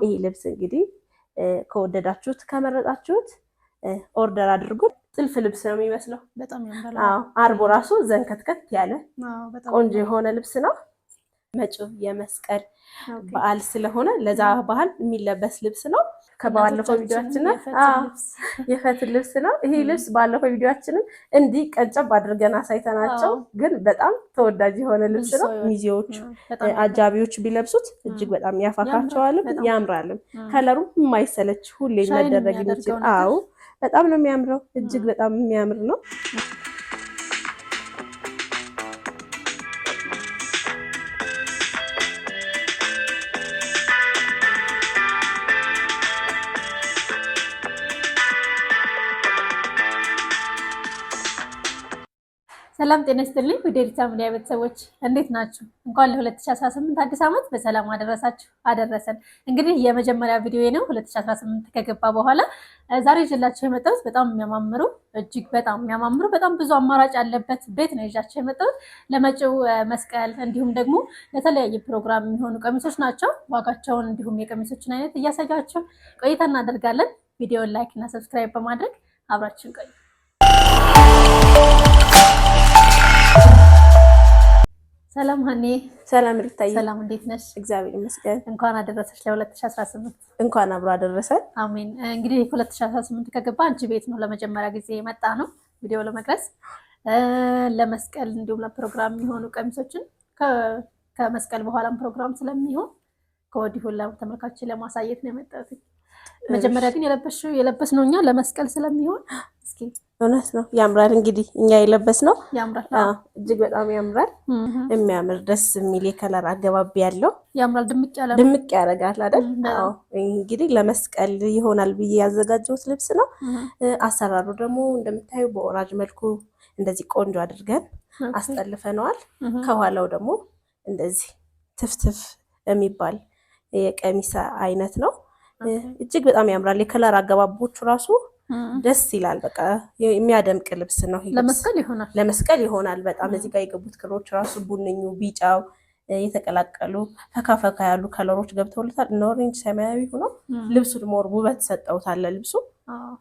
ይሄ ልብስ እንግዲህ ከወደዳችሁት ከመረጣችሁት ኦርደር አድርጉ። ጥልፍ ልብስ ነው የሚመስለው። በጣም ያምራል። አርቦ ራሱ ዘንከትከት ያለ ቆንጆ የሆነ ልብስ ነው። መጪው የመስቀል በዓል ስለሆነ ለዛ ባህል የሚለበስ ልብስ ነው። ከባለፈው ቪዲዮአችን የፈትል ልብስ ነው። ይሄ ልብስ ባለፈው ቪዲዮአችንን እንዲህ ቀንጨብ አድርገን አሳይተናቸው ግን በጣም ተወዳጅ የሆነ ልብስ ነው። ሚዜዎቹ አጃቢዎች ቢለብሱት እጅግ በጣም ያፋካቸዋልም ያምራልም። ከለሩ የማይሰለች ሁሌ መደረግ የሚችል በጣም ነው የሚያምረው። እጅግ በጣም የሚያምር ነው። ሰላም ጤና ይስጥልኝ ውድ የሪታሚዲያ ቤተሰቦች እንዴት ናችሁ? እንኳን ለ2018 አዲስ ዓመት በሰላም አደረሳችሁ አደረሰን። እንግዲህ የመጀመሪያ ቪዲዮ ነው 2018 ከገባ በኋላ ዛሬ ይዤላችሁ የመጣሁት በጣም የሚያማምሩ እጅግ በጣም የሚያማምሩ በጣም ብዙ አማራጭ ያለበት ቤት ነው ይዣችሁ የመጣሁት። ለመጪው መስቀል እንዲሁም ደግሞ ለተለያየ ፕሮግራም የሚሆኑ ቀሚሶች ናቸው። ዋጋቸውን እንዲሁም የቀሚሶችን አይነት እያሳያችሁ ቆይታ እናደርጋለን። ቪዲዮውን ላይክ እና ሰብስክራይብ በማድረግ አብራችን ቆዩ። ሰላም ሀኒ። ሰላም ሪታዬ። ሰላም እንዴት ነሽ? እግዚአብሔር ይመስገን። እንኳን አደረሰሽ ለ2018። እንኳን አብሮ አደረሰን። አሜን። እንግዲህ 2018 ከገባ አንቺ ቤት ነው ለመጀመሪያ ጊዜ የመጣ ነው ቪዲዮ ለመቅረጽ ለመስቀል እንዲሁም ለፕሮግራም የሚሆኑ ቀሚሶችን ከመስቀል በኋላም ፕሮግራም ስለሚሆን ከወዲሁ ለተመልካቾች ለማሳየት ነው የመጣሁት። መጀመሪያ ግን የለበስነው እኛ ለመስቀል ስለሚሆን እስኪ እውነት ነው ያምራል። እንግዲህ እኛ የለበስነው ያምራል። እጅግ በጣም ያምራል። የሚያምር ደስ የሚል የከለር አገባብ ያለው ያምራል። ድምቅ ያደርጋል አይደል? እንግዲህ ለመስቀል ይሆናል ብዬ ያዘጋጀሁት ልብስ ነው። አሰራሩ ደግሞ እንደምታዩ በኦራጅ መልኩ እንደዚህ ቆንጆ አድርገን አስጠልፈነዋል። ከኋላው ደግሞ እንደዚህ ትፍትፍ የሚባል የቀሚስ አይነት ነው። እጅግ በጣም ያምራል። የከለር አገባቦቹ ራሱ ደስ ይላል። በቃ የሚያደምቅ ልብስ ነው። ለመስቀል ይሆናል በጣም። እዚህ ጋር የገቡት ክሮች ራሱ ቡንኙ፣ ቢጫው የተቀላቀሉ ፈካ ያሉ ከለሮች ገብተውለታል። ኦሬንጅ ሰማያዊ ሆኖ ልብሱን ሞር ውበት ሰጠውታል ለልብሱ።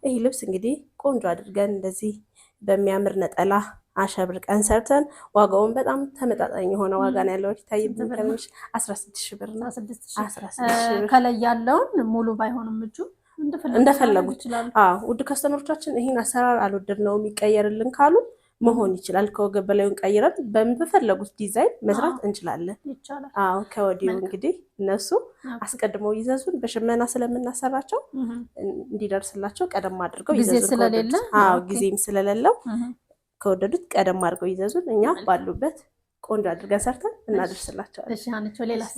ይሄ ልብስ እንግዲህ ቆንጆ አድርገን እንደዚህ በሚያምር ነጠላ አሸብርቀን ሰርተን ዋጋውን በጣም ተመጣጣኝ የሆነ ዋጋ ነው ያለው። ይታይብን ከሚሽ 16 ብር ነው። 16 ከላይ ያለውን ሙሉ ባይሆንም እጁ እንደፈለጉት ውድ ከስተመሮቻችን ይሄን አሰራር አልወደድነውም ይቀየርልን ካሉ መሆን ይችላል። ከወገብ በላዩን ቀይረን በፈለጉት ዲዛይን መስራት እንችላለን። ከወዲሁ እንግዲህ እነሱ አስቀድመው ይዘዙን። በሽመና ስለምናሰራቸው እንዲደርስላቸው ቀደም አድርገው ይዘዙን። ጊዜም ስለሌለው ከወደዱት ቀደም አድርገው ይዘዙን። እኛ ባሉበት ቆንጆ አድርገን ሰርተን እናደርስላቸዋለን። እሺ አንቺ ሌላስ?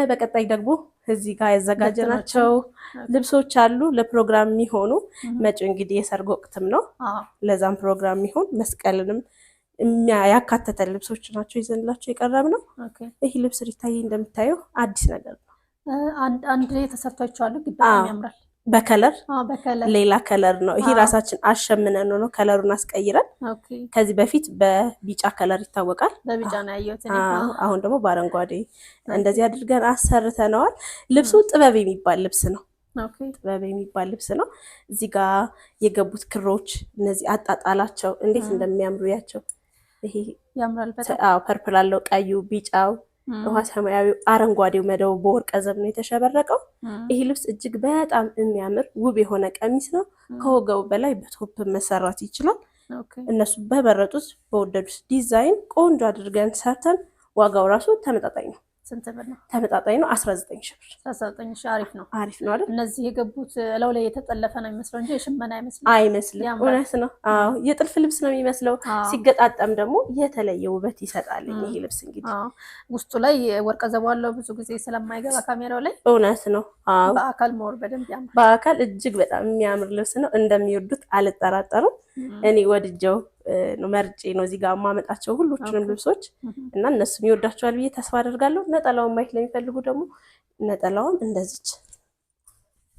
በቀጣይ ደግሞ እዚህ ጋር ያዘጋጀናቸው ልብሶች አሉ ለፕሮግራም የሚሆኑ። መጪው እንግዲህ የሰርግ ወቅትም ነው። ለዛም ፕሮግራም የሚሆን መስቀልንም ያካተተ ልብሶች ናቸው ይዘንላቸው የቀረብነው። ይህ ልብስ ሪታዬ እንደምታየው አዲስ ነገር ነው። አንድ ላይ ተሰርቷቸዋለሁ። በጣም ያምራል። በከለር ሌላ ከለር ነው። ይሄ ራሳችን አሸምነን ነው ከለሩን አስቀይረን። ከዚህ በፊት በቢጫ ከለር ይታወቃል። በቢጫ ነው ያየሁት። አሁን ደግሞ በአረንጓዴ እንደዚህ አድርገን አሰርተነዋል። ልብሱ ጥበብ የሚባል ልብስ ነው። እዚህ ጋር የገቡት ክሮች እነዚህ አጣጣላቸው እንዴት እንደሚያምሩ ያቸው። ይሄ ያምራል በጣም። ፐርፕል አለው፣ ቀዩ፣ ቢጫው፣ ውሃ ሰማያዊ፣ አረንጓዴው መደቡ በወርቀ ዘብ ነው የተሸበረቀው። ይሄ ልብስ እጅግ በጣም የሚያምር ውብ የሆነ ቀሚስ ነው። ከወገቡ በላይ በቶፕ መሰራት ይችላል። እነሱ በመረጡት በወደዱት ዲዛይን ቆንጆ አድርገን ሰርተን ዋጋው ራሱ ተመጣጣኝ ነው። ስንት ብር ነው? ተመጣጣኝ ነው። 19 ሺህ ብር። 19 ሺህ አሪፍ ነው። አሪፍ ነው አይደል? እነዚህ የገቡት ለው ላይ የተጠለፈ ነው የሚመስለው እንጂ የሽመና አይመስልም። እውነት ነው። የጥልፍ ልብስ ነው የሚመስለው። ሲገጣጠም ደግሞ የተለየ ውበት ይሰጣል። ይሄ ልብስ እንግዲህ ውስጡ ላይ ወርቀ ዘቦ አለው ብዙ ጊዜ ስለማይገባ ካሜራው ላይ። እውነት ነው። በአካል ሞር በደንብ ያምራል። በአካል እጅግ በጣም የሚያምር ልብስ ነው። እንደሚወዱት አልጠራጠርም። እኔ ወድጀው መርጬ ነው እዚህ ጋር ማመጣቸው ሁሉንም ልብሶች እና እነሱም ይወዳቸዋል ብዬ ተስፋ አደርጋለሁ። ነጠላውን ማየት ለሚፈልጉ ደግሞ ነጠላውን እንደዚች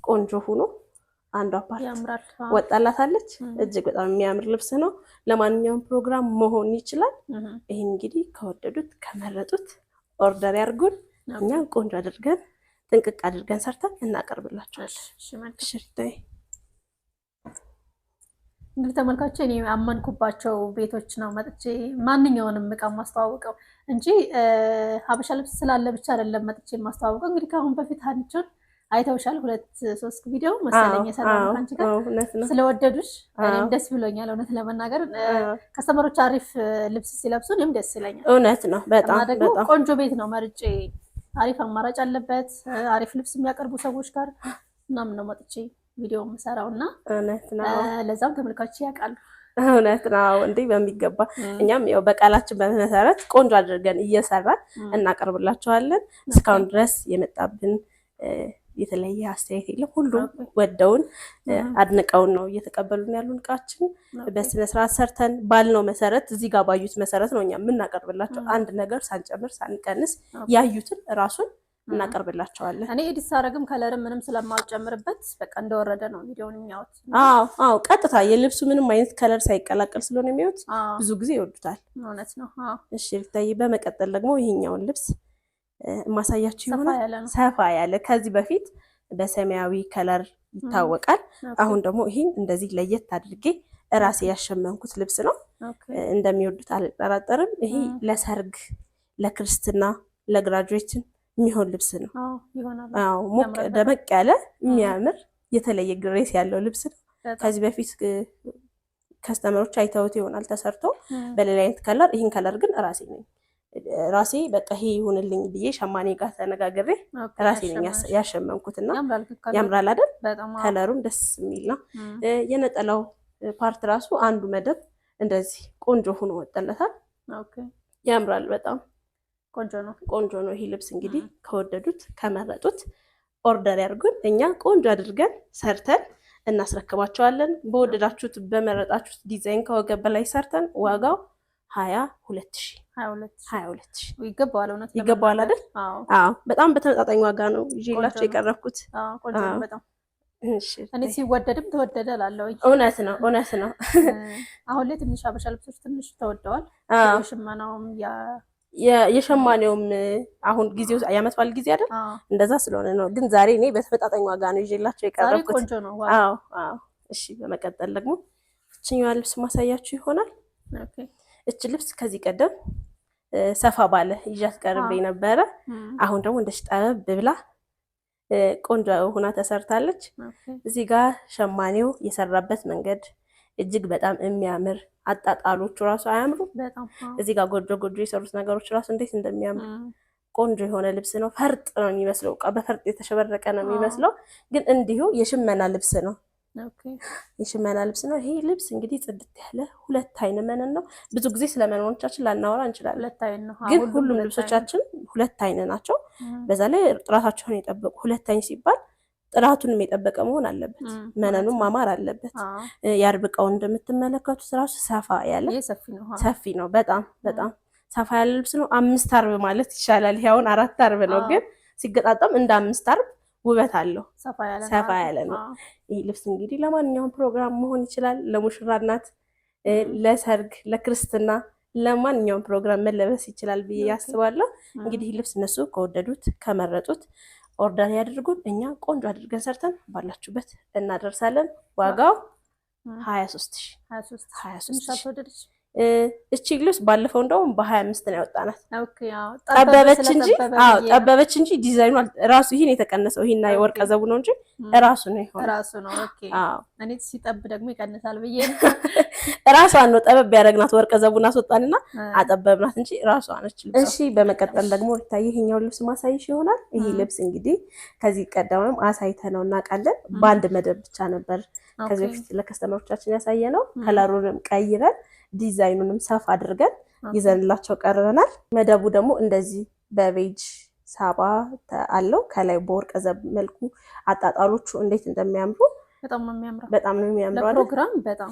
ቆንጆ ሆኖ አንዷ ፓርት ወጣላታለች። እጅግ በጣም የሚያምር ልብስ ነው። ለማንኛውም ፕሮግራም መሆን ይችላል። ይሄን እንግዲህ ከወደዱት ከመረጡት ኦርደር ያርጉን። እኛም ቆንጆ አድርገን ጥንቅቅ አድርገን ሰርተን እናቀርብላችኋለን። እሺ እንግዲህ ተመልካቾች እኔ አመንኩባቸው ቤቶች ነው መጥቼ ማንኛውንም እቃ ማስተዋወቀው እንጂ ሀበሻ ልብስ ስላለ ብቻ አይደለም መጥቼ ማስተዋወቀው። እንግዲህ ከአሁን በፊት ሀኒቾን አይተውሻል 2-3 ቪዲዮ መሰለኝ የሰራነው አንቺ ጋር ስለወደዱሽ እኔም ደስ ብሎኛል። እውነት ለመናገር ከስተመሮች አሪፍ ልብስ ሲለብሱ እኔም ደስ ይለኛል። እውነት ነው። በጣም በጣም ቆንጆ ቤት ነው መርጬ አሪፍ አማራጭ አለበት አሪፍ ልብስ የሚያቀርቡ ሰዎች ጋር ምናምን ነው መጥቼ ቪዲዮ የምሰራውና እውነት ነው። ለዛም ተመልካቾች ያውቃሉ። እውነት ነው እንዴ በሚገባ እኛም ያው በቃላችን በመሰረት ቆንጆ አድርገን እየሰራን እናቀርብላችኋለን። እስካሁን ድረስ የመጣብን የተለየ አስተያየት የለም። ሁሉም ወደውን አድንቀውን ነው እየተቀበሉን ያሉን። እቃችን በስነ ስርዓት ሰርተን ባልነው መሰረት እዚህ ጋር ባዩት መሰረት ነው እኛ የምናቀርብላቸው። አንድ ነገር ሳንጨምር ሳንቀንስ ያዩትን ራሱን እናቀርብላቸዋለን። እኔ ኤዲት ሳረግም ከለርም ምንም ስለማልጨምርበት በቃ እንደወረደ ነው ቪዲዮውን የሚያዩት። አዎ ቀጥታ የልብሱ ምንም አይነት ከለር ሳይቀላቀል ስለሆነ የሚያዩት ብዙ ጊዜ ይወዱታል። እውነት ነው። እሺ ልታይ። በመቀጠል ደግሞ ይሄኛውን ልብስ ማሳያችሁ ይሆናል። ሰፋ ያለ ከዚህ በፊት በሰማያዊ ከለር ይታወቃል። አሁን ደግሞ ይሄን እንደዚህ ለየት አድርጌ እራሴ ያሸመንኩት ልብስ ነው። እንደሚወዱት አልጠራጠርም። ይሄ ለሰርግ፣ ለክርስትና፣ ለግራጁዌሽን የሚሆን ልብስ ነው። አዎ ሞቅ ደመቅ ያለ የሚያምር የተለየ ግሬስ ያለው ልብስ ነው። ከዚህ በፊት ከስተመሮች አይተውት ይሆናል ተሰርቶ በሌላ አይነት ከለር። ይህን ከለር ግን ራሴ በቃ ይሄ ይሁንልኝ ብዬ ሸማኔ ጋር ተነጋግሬ ራሴ ነኝ ያሸመንኩትና ያምራል አይደል? ከለሩም ደስ የሚል ነው። የነጠላው ፓርት ራሱ አንዱ መደብ እንደዚህ ቆንጆ ሆኖ ወጣለታል። ያምራል በጣም ቆንጆ ነው። ይሄ ልብስ እንግዲህ ከወደዱት ከመረጡት ኦርደር ያድርጉን። እኛ ቆንጆ አድርገን ሰርተን እናስረክባቸዋለን። በወደዳችሁት በመረጣችሁት ዲዛይን ከወገብ በላይ ሰርተን ዋጋው 22,000 ይገባዋል። እውነት ይገባዋል አይደል? አዎ በጣም በተመጣጣኝ ዋጋ ነው ይዤላችሁ የቀረብኩት። ቆንጆ ነው በጣም። እኔ ሲወደድም ተወደደ እላለሁ። እውነት ነው። አሁን ላይ ትንሽ ሀበሻ ልብሶች ትንሽ ተወደዋል። ሽመናውም የሸማኔውም አሁን ጊዜው የዓመት በዓል ጊዜ አይደል? እንደዛ ስለሆነ ነው። ግን ዛሬ እኔ በተመጣጣኝ ዋጋ ነው ይዤላችሁ የቀረብኩት። ቆንጆ ነው። አዎ። እሺ በመቀጠል ደግሞ እችኛዋ ልብስ ማሳያችሁ ይሆናል። እች ልብስ ከዚህ ቀደም ሰፋ ባለ ይዣት ቀርቤ ነበረ። አሁን ደግሞ እንደዚህ ጠበብ ብላ ቆንጆ ሆና ተሰርታለች። እዚህ ጋር ሸማኔው የሰራበት መንገድ እጅግ በጣም የሚያምር፣ አጣጣሎቹ ራሱ አያምሩ? እዚህ ጋር ጎጆ የሰሩት ነገሮች ራሱ እንዴት እንደሚያምር ቆንጆ የሆነ ልብስ ነው። ፈርጥ ነው የሚመስለው፣ በፈርጥ የተሸበረቀ ነው የሚመስለው፣ ግን እንዲሁ የሽመና ልብስ ነው። የሽመና ልብስ ነው። ይሄ ልብስ እንግዲህ ጽድት ያለ 2 አይን መነን ነው። ብዙ ጊዜ ስለ መነኖቻችን ላናወራ እንችላለን፣ 2 አይን ነው። ግን ሁሉም ልብሶቻችን 2 አይን ናቸው። በዛ ላይ ጥራታቸውን የጠበቁ 2 አይን ሲባል ጥራቱንም የጠበቀ መሆን አለበት። መነኑም ማማር አለበት። ያርብቀው እንደምትመለከቱት ራሱ ሰፋ ያለ ሰፊ ነው። በጣም ሰፋ ያለ ልብስ ነው። 5 አርብ ማለት ይቻላል። ይሄ አሁን 4 አርብ ነው፣ ግን ሲገጣጠም እንደ 5 አርብ ውበት አለው። ሰፋ ያለ ነው። ይሄ ልብስ እንግዲህ ለማንኛውም ፕሮግራም መሆን ይችላል። ለሙሽራ እናት፣ ለሰርግ፣ ለክርስትና፣ ለማንኛውም ፕሮግራም መለበስ ይችላል ብዬ ያስባለሁ። እንግዲህ ልብስ እነሱ ከወደዱት ከመረጡት ኦርደር ያድርጉን። እኛ ቆንጆ አድርገን ሰርተን ባላችሁበት እናደርሳለን። ዋጋው 23,000 እቺ ልብስ ባለፈው እንደውም በ25 ነው ያወጣናት። ጠበበች እንጂ ዲዛይኑ ራሱ ይሄን የተቀነሰው ይሄና የወርቀ ዘቡ ነው እንጂ ራሱ ነው ይሆን እኔ ሲጠብ ደግሞ ይቀንሳል ብዬ ራሷን ነው ጠበብ ያደረግናት። ወርቀ ዘቡን አስወጣንና አጠበብናት እንጂ ራሷ ነች ልብሷ። እሺ በመቀጠል ደግሞ ልታይ ይሄኛው ልብስ ማሳይሽ ይሆናል። ይሄ ልብስ እንግዲህ ከዚህ ቀደምም አሳይተነው እናውቃለን። በአንድ መደብ ብቻ ነበር ከዚህ በፊት ለከስተመሮቻችን ያሳየ ነው። ከለሩንም ቀይረን ዲዛይኑንም ሰፋ አድርገን ይዘንላቸው ቀርበናል። መደቡ ደግሞ እንደዚህ በቤጅ ሳባ አለው። ከላይ በወርቀ ዘብ መልኩ አጣጣሎቹ እንዴት እንደሚያምሩ በጣም ነው የሚያምረው። ለፕሮግራም በጣም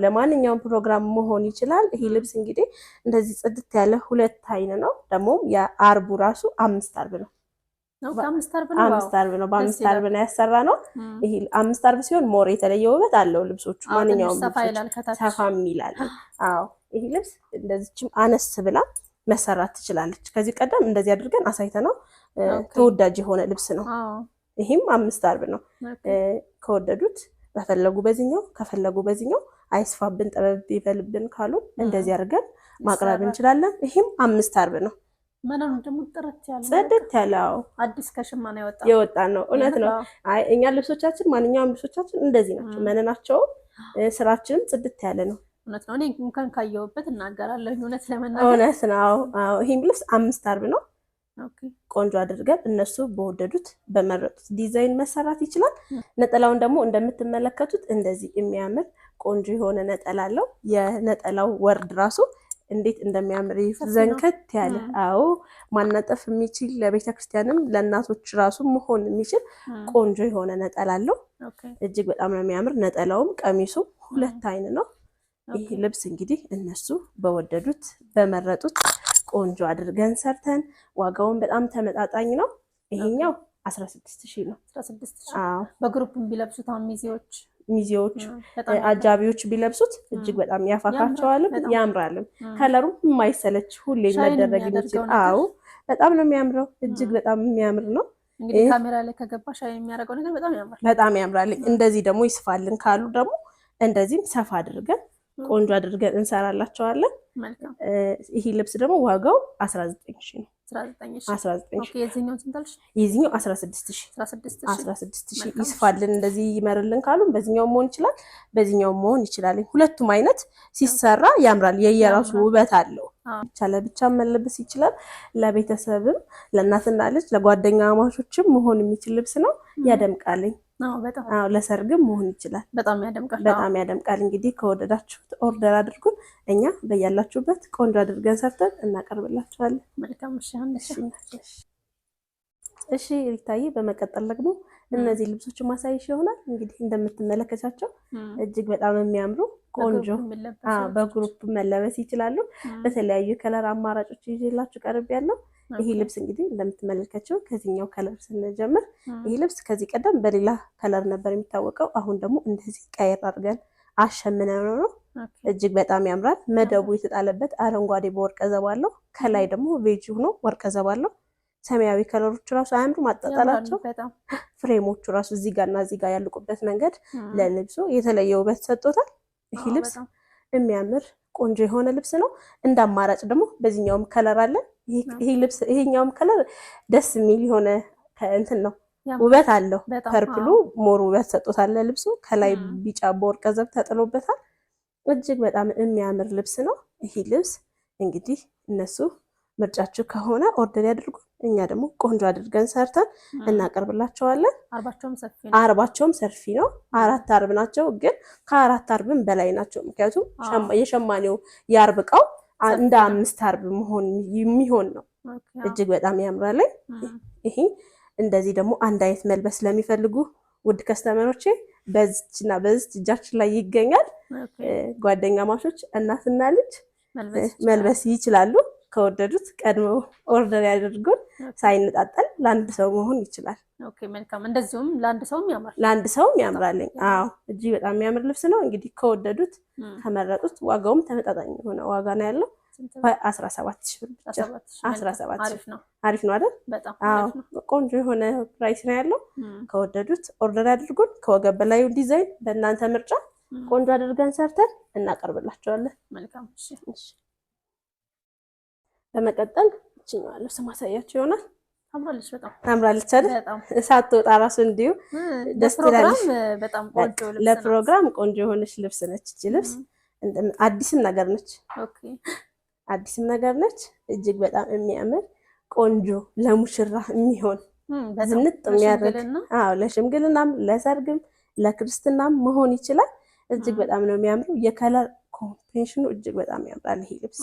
ለማንኛውም ፕሮግራም መሆን ይችላል። ይሄ ልብስ እንግዲህ እንደዚህ ጽድት ያለ 2 አይን ነው። ደግሞ የአርቡ ራሱ 5 አርብ ነው። 5 አርብ ነው። በ5 አርብ ነው ያሰራ ነው። ይሄ 5 አርብ ሲሆን ሞር የተለየ ውበት አለው። ልብሶቹ ማንኛውም ሰፋም ይላል። ይሄ ልብስ እንደዚህም አነስ ብላ መሰራት ትችላለች። ከዚህ ቀደም እንደዚህ አድርገን አሳይተነው ተወዳጅ የሆነ ልብስ ነው። ይህም 5 አርብ ነው። ከወደዱት በፈለጉ በዚህኛው ከፈለጉ በዚህኛው አይስፋብን ጠበብ ይበልብን ካሉ እንደዚህ አድርገን ማቅረብ እንችላለን። ይህም 5 አርብ ነው። መነኑ ደግሞ ጽድት ያለው አዲስ ከሽማና የወጣ ነው። እውነት ነው። እኛ ልብሶቻችን ማንኛውም ልብሶቻችን እንደዚህ ናቸው። መነናቸው ስራችንም ጽድት ያለ ነው። እውነት ነው። እኔ እንኳን ካየሁበት እናገራለሁ። እውነት ለመናገር እውነት ነው። ይህም ልብስ 5 አርብ ነው። ቆንጆ አድርገን እነሱ በወደዱት በመረጡት ዲዛይን መሰራት ይችላል። ነጠላውን ደግሞ እንደምትመለከቱት እንደዚህ የሚያምር ቆንጆ የሆነ ነጠላ አለው። የነጠላው ወርድ ራሱ እንዴት እንደሚያምር ዘንከት ያለ ማናጠፍ የሚችል ለቤተ ክርስቲያንም ለእናቶች ራሱ መሆን የሚችል ቆንጆ የሆነ ነጠላ አለው። እጅግ በጣም ነው የሚያምር። ነጠላውም ቀሚሱም 2 አይን ነው። ይህ ልብስ እንግዲህ እነሱ በወደዱት በመረጡት ቆንጆ አድርገን ሰርተን ዋጋውን በጣም ተመጣጣኝ ነው። ይሄኛው 16,000 ነው። 16,000 በግሩፕ ቢለብሱት አሁን ሚዜዎች አጃቢዎች ቢለብሱት እጅግ በጣም ያፋካቸዋልም ያምራልም። ከለሩም የማይሰለች ሁሌ መደረግ የሚችል በጣም ነው የሚያምረው። እጅግ በጣም የሚያምር ነው። እንግዲህ ካሜራ ላይ ከገባሽ የሚያደርገው ነገር በጣም ያምራል። በጣም ያምራል። እንደዚህ ደግሞ ይስፋልን ካሉ ደግሞ እንደዚህም ሰፋ አድርገን ቆንጆ አድርገን እንሰራላቸዋለን። ይሄ ልብስ ደግሞ ዋጋው 19,000 ነው። 19,000 የዚህኛው 16,000 ይስፋልን እንደዚህ ይመርልን ካሉ በዚህኛው መሆን ይችላል፣ በዚህኛው መሆን ይችላል። ሁለቱም አይነት ሲሰራ ያምራል። የየራሱ ውበት አለው። ለብቻ መለበስ ይችላል። ለቤተሰብም ለእናትና ልጅ ለጓደኛ ማቾችም መሆን የሚችል ልብስ ነው። ያደምቃልኝ። ለሰርግም መሆን ይችላል። በጣም ያደምቃል። እንግዲህ ከወደዳችሁት ኦርደር አድርጉን። እኛ በያላችሁበት ቆንጆ አድርገን ሰርተን እናቀርብላችኋለን። እሺ ሪታዬ፣ በመቀጠል ደግሞ እነዚህ ልብሶች ማሳይሽ ይሆናል። እንግዲህ እንደምትመለከቻቸው እጅግ በጣም የሚያምሩ ቆንጆ በግሩፕ መለበስ ይችላሉ። በተለያዩ ከለር አማራጮች ይዤላችሁ ቀርብ ያለው ይሄ ልብስ እንግዲህ እንደምትመለከቸው ከዚህኛው ከለር ስንጀምር ይሄ ልብስ ከዚህ ቀደም በሌላ ከለር ነበር የሚታወቀው። አሁን ደግሞ እንደዚህ ቀየር አድርገን አሸምነው ነው። እጅግ በጣም ያምራል። መደቡ የተጣለበት አረንጓዴ በወርቀ ዘብ አለው። ከላይ ደግሞ ቬጅ ሆኖ ወርቀ ዘብ አለው። ሰማያዊ ከለሮቹ ራሱ አያምሩ ማጣጣላቸው። ፍሬሞቹ ራሱ እዚህ ጋር እና እዚህ ጋር ያልቁበት መንገድ ለልብሱ የተለየ ውበት ሰጥቶታል። ይሄ ልብስ የሚያምር ቆንጆ የሆነ ልብስ ነው። እንደ አማራጭ ደግሞ በዚህኛውም ከለር አለ። ይሄ ልብስ ይሄኛውም ከለር ደስ የሚል የሆነ እንትን ነው፣ ውበት አለው። ፐርፕሉ ሞር ውበት ሰጥቶታል ለልብሱ። ከላይ ቢጫ በወርቀ ዘብ ተጥሎበታል። እጅግ በጣም የሚያምር ልብስ ነው። ይሄ ልብስ እንግዲህ እነሱ ምርጫችሁ ከሆነ ኦርደር ያድርጉ። እኛ ደግሞ ቆንጆ አድርገን ሰርተን እናቀርብላቸዋለን። አርባቸውም ሰፊ ነው። 4 አርብ ናቸው፣ ግን ከ4 አርብም በላይ ናቸው። ምክንያቱም የሸማኔው የአርብ እቃው እንደ 5 አርብ የሚሆን ነው። እጅግ በጣም ያምራል። ይሄ እንደዚህ ደግሞ አንድ አይነት መልበስ ለሚፈልጉ ውድ ከስተመሮቼ በዚችና በዚች እጃችን ላይ ይገኛል። ጓደኛ ማሾች እናትና ልጅ መልበስ ይችላሉ። ከወደዱት ቀድመው ኦርደር ያደርጉን። ሳይነጣጠል ለአንድ ሰው መሆን ይችላል። መልካም። እንደዚሁም ለአንድ ሰውም ያምራልኝ። እጅግ በጣም የሚያምር ልብስ ነው። እንግዲህ ከወደዱት ከመረጡት ዋጋውም ተመጣጣኝ የሆነ ዋጋ ነው ያለው። 17,000 ብር ብቻ። 17,000 አሪፍ ነው አይደል? ቆንጆ የሆነ ፕራይስ ነው ያለው። ከወደዱት ኦርደር ያድርጉን። ከወገብ በላዩ ዲዛይን በእናንተ ምርጫ ቆንጆ አድርገን ሰርተን እናቀርብላቸዋለን። በመቀጠል እችኛዋ ልብስ ማሳያቸው ይሆናል። ታምራለች አይደል? ሳትወጣ ራሱ እንዲሁ ደስ ትላለች። ለፕሮግራም ቆንጆ የሆነች ልብስ ነች። እቺ ልብስ አዲስም ነገር ነች። እጅግ በጣም የሚያምር ቆንጆ ለሙሽራ የሚሆን ዝንጥ የሚያደርግ ለሽምግልናም ለሰርግም ለክርስትናም መሆን ይችላል። እጅግ በጣም ነው የሚያምረው። የከለር ኮምቢኔሽኑ እጅግ በጣም ያምራል። ይሄ ልብስ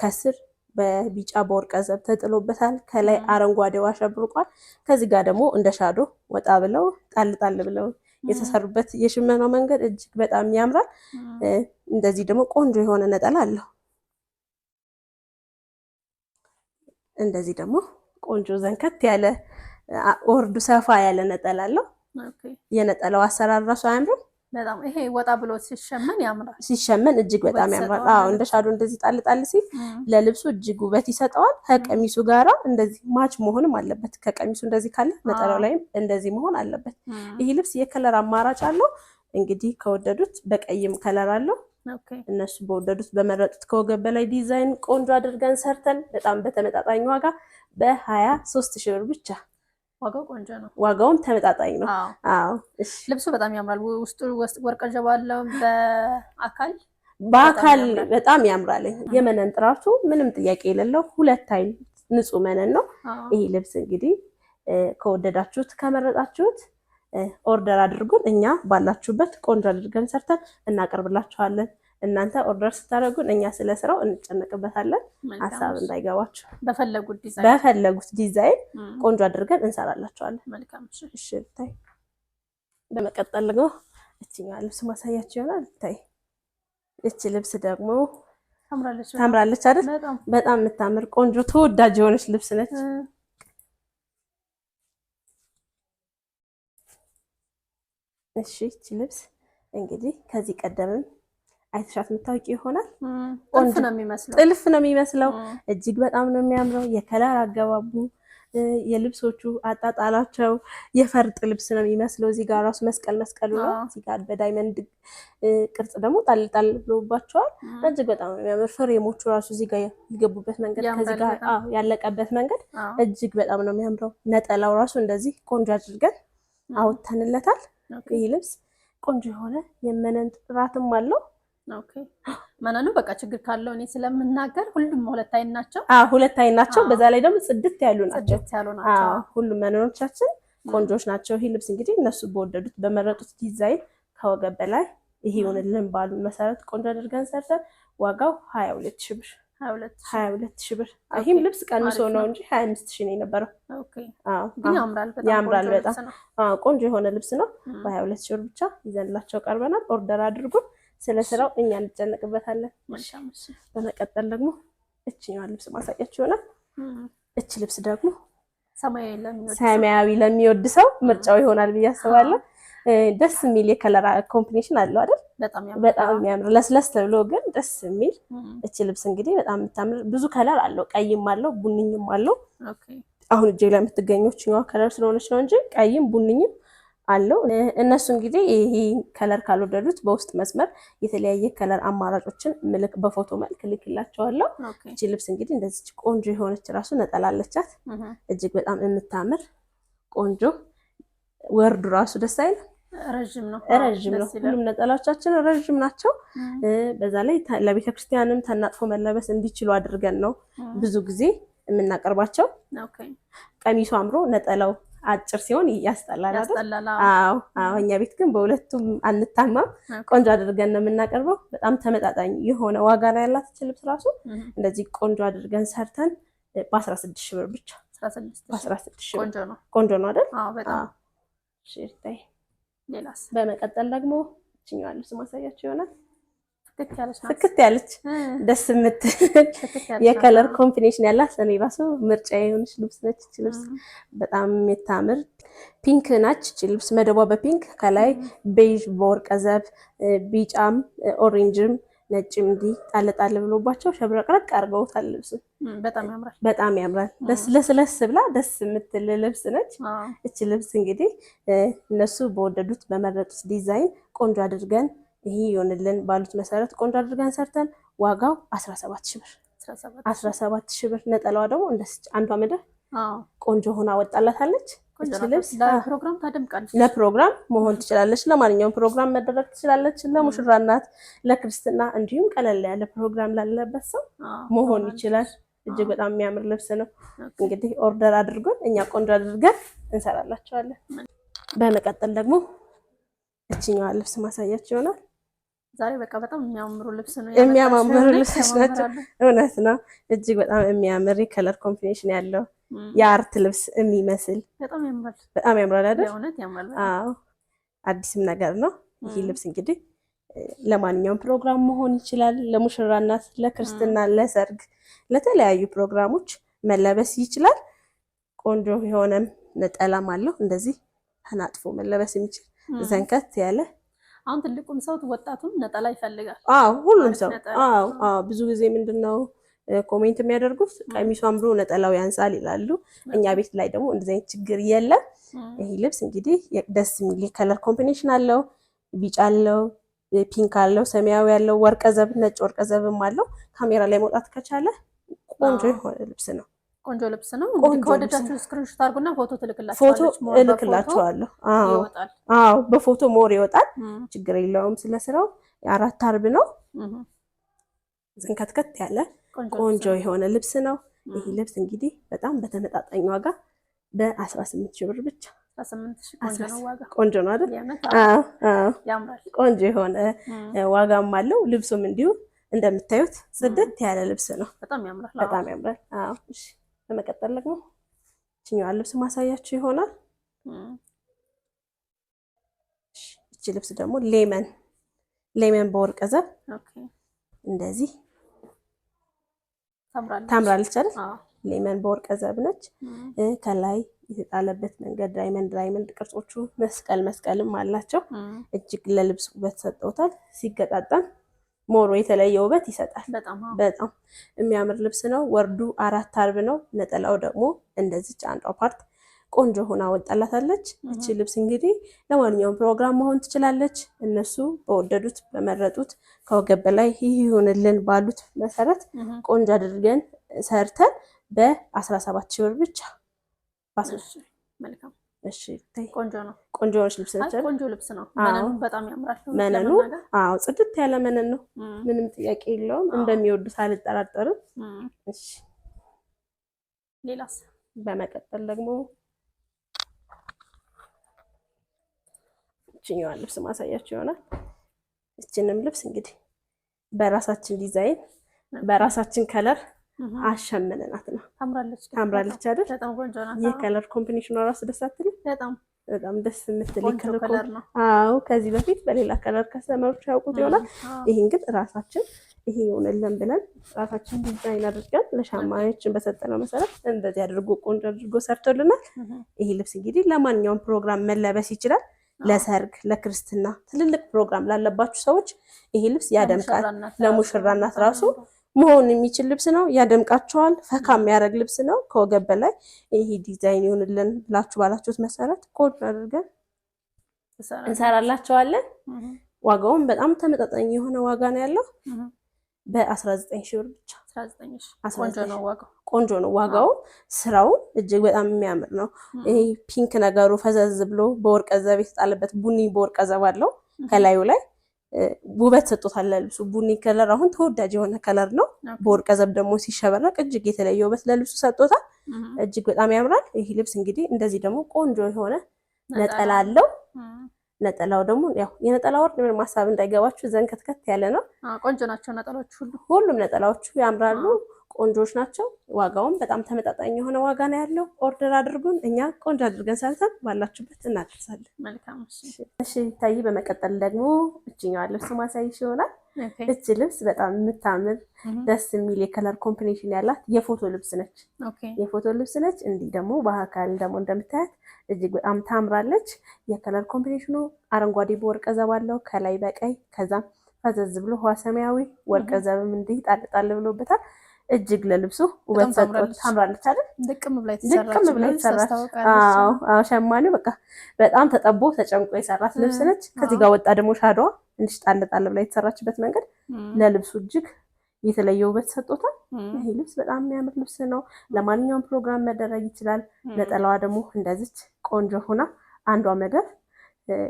ከስር በቢጫ በወርቀ ዘብ ተጥሎበታል። ከላይ አረንጓዴው አሸብርቋል። ከዚህ ጋር ደግሞ እንደ ሻዶ ወጣ ብለው ጣል ብለው የተሰሩበት የሽመናው መንገድ እጅግ በጣም ያምራል። እንደዚህ ደግሞ ቆንጆ የሆነ ነጠላ አለው። እንደዚህ ደግሞ ቆንጆ ዘንከት ያለ ወርዱ ሰፋ ያለ ነጠላ አለው። የነጠላው አሰራር ራሱ አያምርም? በጣም ይሄ ወጣ ብሎ ሲሸመን ያምራል። ሲሸመን እጅግ በጣም ያምራል። አዎ እንደ ሻዶ እንደዚህ ጣል ጣል ሲል ለልብሱ እጅግ ውበት ይሰጠዋል። ከቀሚሱ ጋራ እንደዚህ ማች መሆንም አለበት። ከቀሚሱ እንደዚህ ካለ ነጠላው ላይም እንደዚህ መሆን አለበት። ይሄ ልብስ የከለር አማራጭ አለው። እንግዲህ ከወደዱት በቀይም ከለር አለው። እነሱ በወደዱት በመረጡት ከወገብ በላይ ዲዛይን ቆንጆ አድርገን ሰርተን በጣም በተመጣጣኝ ዋጋ በ23,000 ብር ብቻ። ዋጋው ቆንጆ ነው። ዋጋውም ተመጣጣኝ ነው። አዎ እሺ። ልብሱ በጣም ያምራል። ውስጡ ወርቀ ጀባ አለው። በአካል በጣም ያምራል። የመነን ጥራቱ ምንም ጥያቄ የሌለው 2 አይን ንጹህ መነን ነው። ይሄ ልብስ እንግዲህ ከወደዳችሁት ከመረጣችሁት ኦርደር አድርጉን። እኛ ባላችሁበት ቆንጆ አድርገን ሰርተን እናቀርብላችኋለን። እናንተ ኦርደር ስታደርጉን እኛ ስለ ስራው እንጨነቅበታለን። ሀሳብ እንዳይገባችሁ በፈለጉት ዲዛይን ቆንጆ አድርገን እንሰራላችኋለን። መልካም እሺ። ታይ በመቀጠል ደግሞ እቺኛው ልብስ ማሳያችሁ ይሆናል። ታይ እቺ ልብስ ደግሞ ታምራለች አይደል? በጣም የምታምር ቆንጆ ተወዳጅ የሆነች ልብስ ነች። እሺ እቺ ልብስ እንግዲህ ከዚህ ቀደምም አይተሻት የምታውቂ ይሆናል። ጥልፍ ነው የሚመስለው። እጅግ በጣም ነው የሚያምረው። የከለር አገባቡ፣ የልብሶቹ አጣጣላቸው የፈርጥ ልብስ ነው የሚመስለው። እዚህ ጋር ራሱ መስቀል ነው። እዚህ ጋር በዳይመንድ ቅርጽ ደግሞ ጣል ጣል ብሎባቸዋል። እጅግ በጣም ነው የሚያምር። ፍሬሞቹ ራሱ እዚህ ጋር የገቡበት መንገድ፣ ከዚህ ጋር ያለቀበት መንገድ እጅግ በጣም ነው የሚያምረው። ነጠላው ራሱ እንደዚህ ቆንጆ አድርገን አውጥተንለታል። ይህ ልብስ ቆንጆ የሆነ የመነን ጥራትም አለው። መነኑ በቃ ችግር ካለው እኔ ስለምናገር ሁሉም 2 አይን ናቸው። 2 አይን ናቸው። በዛ ላይ ደግሞ ጽድት ያሉ ናቸው። ሁሉም መነኖቻችን ቆንጆች ናቸው። ይህ ልብስ እንግዲህ እነሱ በወደዱት በመረጡት ዲዛይን ከወገብ በላይ ይሄ ይሁንልን ባሉ መሰረት ቆንጆ አድርገን ሰርተን ዋጋው 22,000 ብር 22,000 ብር። ይህም ልብስ ቀንሶ ነው እንጂ 25,000 ነው የነበረው። ግን ያምራል በጣም ቆንጆ የሆነ ልብስ ነው። በ22,000 ብር ብቻ ይዘንላቸው ቀርበናል። ኦርደር አድርጉ። ስለ ስራው እኛ እንጨነቅበታለን። በመቀጠል ደግሞ እቺኛው ልብስ ማሳያችሁ ይሆናል። እቺ ልብስ ደግሞ ሰማያዊ ለሚወድ ሰው ምርጫው ይሆናል ብዬ አስባለሁ። ደስ የሚል የከለር ኮምቢኔሽን አለው አይደል? በጣም የሚያምር ለስለስ ተብሎ ግን ደስ የሚል እቺ ልብስ እንግዲህ በጣም የምታምር ብዙ ከለር አለው። ቀይም አለው፣ ቡኒኝም አለው። አሁን እጄ ላይ የምትገኘው እቺኛው ከለር ስለሆነች ነው እንጂ ቀይም ቡኒኝም አለው። እነሱ እንግዲህ ይሄ ከለር ካልወደዱት በውስጥ መስመር የተለያየ ከለር አማራጮችን በፎቶ መልክ ልክላቸዋለሁ። እቺ ልብስ እንግዲህ እንደዚህ ቆንጆ የሆነች ራሱ ነጠላ አለቻት። እጅግ በጣም የምታምር ቆንጆ፣ ወርዱ ራሱ ደስ አይል? ረጅም ነው። ሁሉም ነጠላዎቻችን ረጅም ናቸው። በዛ ላይ ለቤተክርስቲያንም ተናጥፎ መለበስ እንዲችሉ አድርገን ነው ብዙ ጊዜ የምናቀርባቸው። ቀሚሱ አምሮ ነጠላው አጭር ሲሆን ያስጠላል አይደል? አዎ እኛ ቤት ግን በሁለቱም አንታማም። ቆንጆ አድርገን ነው የምናቀርበው። በጣም ተመጣጣኝ የሆነ ዋጋ ነው ያላት ልብስ ራሱ እንደዚህ ቆንጆ አድርገን ሰርተን በ16,000 ብር ብቻ። 16,000 ቆንጆ ነው አይደል? አዎ በጣም ሽርታይ። ሌላስ? በመቀጠል ደግሞ እቺኛው ልብስ ማሳያችሁ ይሆናል። ፍክት ያለች ደስ የምትል የከለር ኮምቢኔሽን ያላት እኔ ራሱ ምርጫ የሆነች ልብስ ነች። እቺ ልብስ በጣም የምታምር ፒንክ ናች። እቺ ልብስ መደቧ በፒንክ ከላይ ቤዥ በወርቀ ዘብ ቢጫም ኦሬንጅም ነጭም እንዲህ ጣል ጣል ብሎባቸው ሸብረቅረቅ አድርገውታል። ልብሱ በጣም ያምራል። ለስለስ ብላ ደስ የምትል ልብስ ነች። እቺ ልብስ እንግዲህ እነሱ በወደዱት በመረጡት ዲዛይን ቆንጆ አድርገን ይሄ ይሆንልን ባሉት መሰረት ቆንጆ አድርገን ሰርተን ዋጋው 17,000 ብር። 17,000 ብር። ነጠላዋ ደግሞ እንደዚህ አንዷ መደብ ቆንጆ ሆና ወጣላታለች። እቺ ልብስ ለፕሮግራም ታደምቃለች። ለፕሮግራም መሆን ትችላለች። ለማንኛውም ፕሮግራም መደረግ ትችላለች። ለሙሽራ እናት፣ ለክርስትና እንዲሁም ቀለል ያለ ፕሮግራም ላለበት ሰው መሆን ይችላል። እጅግ በጣም የሚያምር ልብስ ነው። እንግዲህ ኦርደር አድርጎን እኛ ቆንጆ አድርገን እንሰራላችኋለን። በመቀጠል ደግሞ እቺኛዋ ልብስ ማሳያችሁ ይሆናል። ዛሬ በቃ በጣም የሚያማምሩ ልብስ ነው። የሚያማምሩ ልብሶች ናቸው። እውነት ነው። እጅግ በጣም የሚያምር የከለር ኮምቢኔሽን ያለው የአርት ልብስ የሚመስል በጣም ያምራል አይደል? አዎ አዲስም ነገር ነው። ይህ ልብስ እንግዲህ ለማንኛውም ፕሮግራም መሆን ይችላል። ለሙሽራ እናት፣ ለክርስትና፣ ለሰርግ፣ ለተለያዩ ፕሮግራሞች መለበስ ይችላል። ቆንጆ የሆነ ነጠላም አለው። እንደዚህ ተናጥፎ መለበስ የሚችል ዘንከት ያለ አሁን ትልቁም ሰው ወጣቱም ነጠላ ይፈልጋል። ሁሉም ሰው ብዙ ጊዜ ምንድነው ኮሜንት የሚያደርጉት ቀሚሱ አምሮ ነጠላው ያንሳል ይላሉ። እኛ ቤት ላይ ደግሞ እንደዚህ አይነት ችግር የለም። ይሄ ልብስ እንግዲህ ደስ የሚል ከለር ኮምቢኔሽን አለው። ቢጫ አለው፣ ፒንክ አለው፣ ሰማያዊ አለው፣ ወርቀ ዘብ ነጭ ወርቀ ዘብም አለው። ካሜራ ላይ መውጣት ከቻለ ቆንጆ የሆነ ልብስ ነው። ቆንጆ ልብስ ነው። እንግዲህ ከወደዳችሁ ስክሪንሾት አድርጉና ፎቶ ትልክላችኋለች። ፎቶ እልክላችኋለሁ። በፎቶ ሞር ይወጣል። ችግር የለውም። ስለስራው የአራት አርብ ነው። ዝንከትከት ያለ ቆንጆ የሆነ ልብስ ነው። ይሄ ልብስ እንግዲህ በጣም በተመጣጣኝ ዋጋ በ18,000 ብር ብቻ። ቆንጆ ነው አይደል? ቆንጆ የሆነ ዋጋም አለው። ልብሱም እንዲሁ እንደምታዩት ጽድት ያለ ልብስ ነው። በጣም ያምራል። እሺ በመቀጠል ደግሞ እችኛዋ ልብስ ማሳያችሁ ይሆናል። እቺ ልብስ ደግሞ ሌመን በወርቀ ዘብ እንደዚህ ታምራለች አይደል? ሌመን በወርቀ ዘብ ነች። ከላይ የተጣለበት መንገድ ዳይመንድ ቅርጾቹ መስቀልም አላቸው። እጅግ ለልብስ ውበት ሰጠውታል። ሲገጣጠም ሞሮ የተለየ ውበት ይሰጣል። በጣም የሚያምር ልብስ ነው። ወርዱ 4 አርብ ነው። ነጠላው ደግሞ እንደዚች አንዷ ፓርት ቆንጆ ሆና ወጣላታለች። እቺ ልብስ እንግዲህ ለማንኛውም ፕሮግራም መሆን ትችላለች። እነሱ በወደዱት በመረጡት ከወገብ በላይ ይህ ይሁንልን ባሉት መሰረት ቆንጆ አድርገን ሰርተን በ17,000 ብር ብቻ። መልካም እሺ። ቆንጆ ልብስ ነች። ቆንጆ ልብስ ነው። መነኑ በጣም ያምራል። መነኑ ጽድት ያለ መነን ነው። ምንም ጥያቄ የለውም። እንደሚወዱት አልጠራጠርም። እሺ ሌላስ? በመቀጠል ደግሞ እችኛዋን ልብስ ማሳያችሁ ይሆናል። እችንም ልብስ እንግዲህ በራሳችን ዲዛይን በራሳችን ከለር አሸምነናት ነው። ታምራለች አይደል? በጣም ቆንጆ ናት። ይሄ ከለር ኮምቢኔሽኑ ራሱ ደስ አትልም? በጣም ደስ የምትል ከለር ነው። ከዚህ በፊት በሌላ ከለር ከስተመሮች ያውቁት ይሆናል። ይሄን ግን ራሳችን ይሄ ይሆንልን ብለን ራሳችን ዲዛይን አድርገን ለሻማኔዎችን በሰጠነው መሰረት እንደዚህ አድርጎ ቆንጆ አድርጎ ሰርቶልናል። ይሄ ልብስ እንግዲህ ለማንኛውም ፕሮግራም መለበስ ይችላል። ለሰርግ፣ ለክርስትና፣ ትልልቅ ፕሮግራም ላለባችሁ ሰዎች ይሄ ልብስ ያደምቃል። ለሙሽራ እናት ራሱ መሆን የሚችል ልብስ ነው። ያደምቃቸዋል። ፈካ የሚያደርግ ልብስ ነው። ከወገብ በላይ ይሄ ዲዛይን ይሆንልን ብላችሁ ባላችሁት መሰረት ቆንጆ አድርገን እንሰራላቸዋለን። ዋጋውም በጣም ተመጣጣኝ የሆነ ዋጋ ነው ያለው። በ19,000 ብር ብቻ። ቆንጆ ነው ዋጋው። ስራው እጅግ በጣም የሚያምር ነው። ይሄ ፒንክ ነገሩ ፈዘዝ ብሎ በወርቀ ዘብ የተጣለበት ቡኒ በወርቀ ዘብ አለው ከላዩ ላይ ውበት ሰጥቶታል ለልብሱ። ቡኒ ከለር አሁን ተወዳጅ የሆነ ከለር ነው። በወርቀ ዘብ ደግሞ ሲሸበረቅ እጅግ የተለየ ውበት ለልብሱ ሰጥቶታል። እጅግ በጣም ያምራል። ይህ ልብስ እንግዲህ እንደዚህ ደግሞ ቆንጆ የሆነ ነጠላ አለው። ነጠላው ደግሞ ያው የነጠላ ወርድ ምን ማሳብ እንዳይገባችሁ ዘንከትከት ያለ ነው። ቆንጆ ናቸው ነጠላዎቹ። ሁሉም ነጠላዎቹ ያምራሉ፣ ቆንጆች ናቸው። ዋጋውም በጣም ተመጣጣኝ የሆነ ዋጋ ነው ያለው። ኦርደር አድርጉን፣ እኛ ቆንጆ አድርገን ሰርተን ባላችሁበት እናደርሳለን። መልካም እሺ። ታይ በመቀጠል ደግሞ እችኛዋ ልብስ ማሳይሽ ይሆናል። እቺ ልብስ በጣም የምታምር ደስ የሚል የከለር ኮምቢኔሽን ያላት የፎቶ ልብስ ነች። የፎቶ ልብስ ነች። እንዲህ ደግሞ በአካል ደግሞ እንደምታያት እጅግ በጣም ታምራለች። የከለር ኮምቢኔሽኑ አረንጓዴ በወርቀ ዘብ አለው ከላይ በቀይ ከዛም ፈዘዝ ብሎ ውሃ ሰማያዊ ወርቀ ዘብም እንዲህ ጣል ብሎበታል። እጅግ ለልብሱ ውበት ሰጥቶት ታምራለች አይደል? ልቅም ብላ የተሰራች። አዎ ሸማኔው በቃ በጣም ተጠቦ ተጨንቆ የሰራት ልብስ ነች። ከዚህ ጋር ወጣ ደግሞ ሻዶዋ እንዲህ ጣል ብላ የተሰራችበት መንገድ ለልብሱ እጅግ የተለየ ውበት ሰጥቶታል። ይሄ ልብስ በጣም የሚያምር ልብስ ነው። ለማንኛውም ፕሮግራም መደረግ ይችላል። ነጠላዋ ደግሞ እንደዚች ቆንጆ ሆና አንዷ መደብ